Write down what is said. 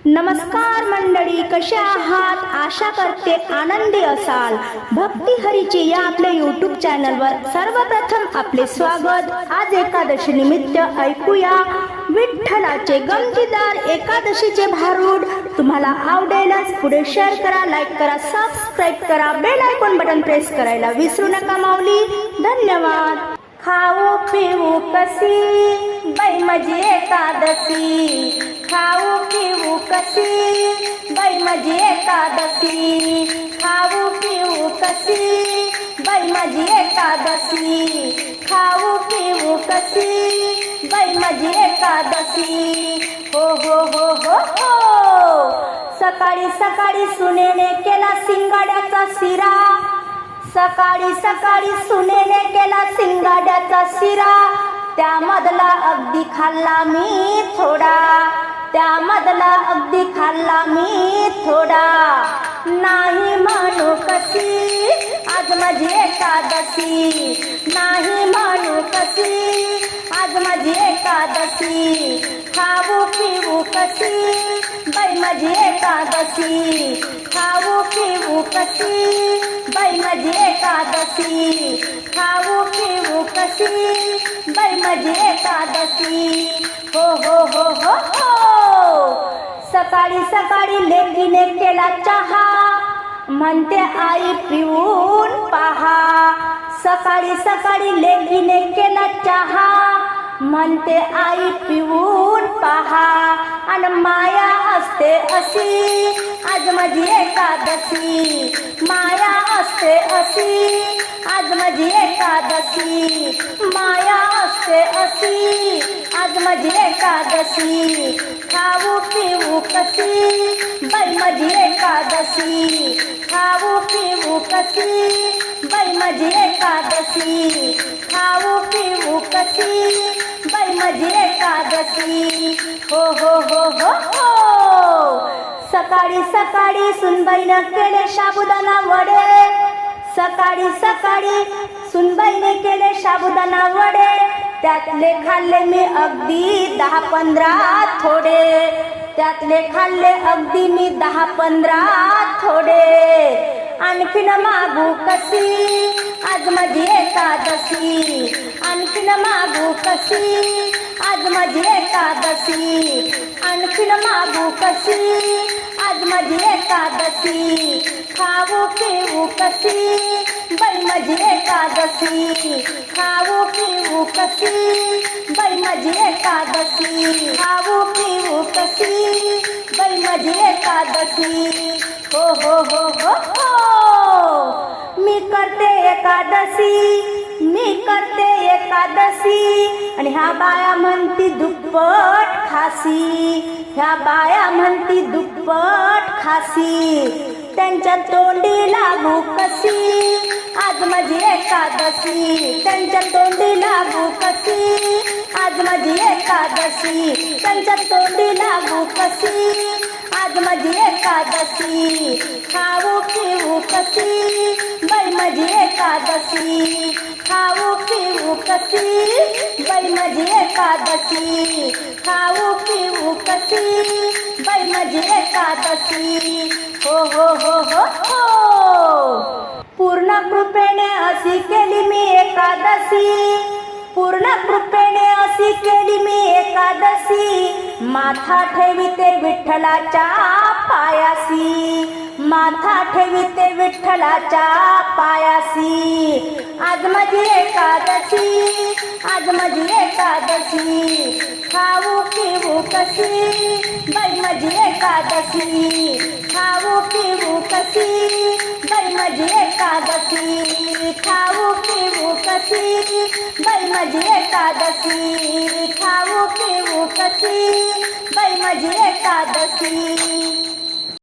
नमस्कार मंडळी, कशा आहात? आशा करते आनंदी असाल. भक्ती हरीची या आपल्या यूट्यूब चॅनलवर सर्वप्रथम आपले स्वागत. आज एकादशी निमित्त ऐकूया विठ्ठलाचे गमतीदार एकादशीचे भारूड. तुम्हाला आवडेलच. पुढे शेअर करा, लाईक करा, सबस्क्राईब करा, बेल आयकॉन बटन प्रेस करायला विसरू नका माऊली. धन्यवाद. खाऊ पिऊ कशी बाई माझी एकादशी, खाऊ पिऊ कशी बाई माझी एकादशी, खाऊ पिऊ कशी बाई माझी एकादशी, खाऊ पिऊ कशी बाई माझी एकादशी. हो हो हो हो हो. सकाळी सकाळी सुनेने केला शिंगाड्याचा शिरा, सकाळी सकाळी सुनेने केला शिंगाड्याचा शिरा. त्यामधला अगदी खाल्ला मी थोडा, त्यामधला अगदी खाल्ला मी थोडा. नाही म्हणू कशी आज माझी एकादशी, नाही म्हणू कशी आज माझी एकादशी, खाऊ पिऊ कशी बाई माझी एकादशी, खाऊ पिऊ कशी बाई माझी एकादशी, खाऊ पिऊ कशी बाई माझी एकादशी. हो हो हो हो हो. सकाळी सकाळी लेकीने केला चहा, म्हणते आई पिऊन पहा. सकाळी सकाळी लेकीने केला चहा, म्हणते आई पिऊन पहा. आणि माया असते अशी आज माझी एकादशी, माया असते अशी आज माझी एकादशी, माया असते अशी आज माझी एकादशी. खाऊ पिऊ कशी बाई माझी एकादशी, खाऊ पिऊ कशी बाई माझी एकादशी, खाऊ पिऊ कशी बाई माझी एकादशी. हो हो हो हो हो. सकाळी सकाळी सुनबाईनं केले साबुदाणा वडे, सकाळी सकाळी सुनबाईने केले साबुदाणा वडे. त्यातले खाल्ले मी अगदी 10-15 थोडे, त्यातले खाल्ले अगदी मी 10-15 थोडे. आणखीन मागू कशी आज माझी एकादशी, आणखीन मागू कशी आज माझी एकादशी, आणखीन मागू कशी आज माझी एकादशी. खाऊ पिऊ कशी बाई माझी एकादशी, खाऊ पिऊ कशी बाई माझी एकादशी, खाऊ पिऊ कशी बाई माझी एकादशी. हो हो हो हो हो. मी करते एकादशी, मी करते एकादशी. आणि ह्या बाया म्हणती दुप्पट खासी, ह्या बाया म्हणती दुप्पट खासी. त्यांच्या तोंडी लागू कशी आज माझी एकादशी, त्यांच्या तोंडी लागू कशी आज माझी एकादशी, त्यांच्या तोंडी लागू कशी आज माझी एकादशी. खाऊ पिऊ कशी बाई माझी एकादशी, खाऊ पिऊ कशी बाई माझी एकादशी, खाऊ पिऊ कशी बाई माझी एकादशी. हो हो हो हो हो. पूर्ण कृपेने अशी केली मी एकादशी, पूर्ण कृपेने अशी केली मी एकादशी. माथा ठेविते विठ्ठलाच्या पायासी, माथा ठेविते विठ्ठलाच्या पायासी. आज माझी एकादशी, आज माझी एकादशी. खाऊ पिऊ कशी बाई माझी एकादशी, खाऊ पिऊ कशी बाई माझी एकादशी, खाऊ पिऊ कशी बाई माझी एकादशी, खाऊ पिऊ कशी बाई माझी एकादशी.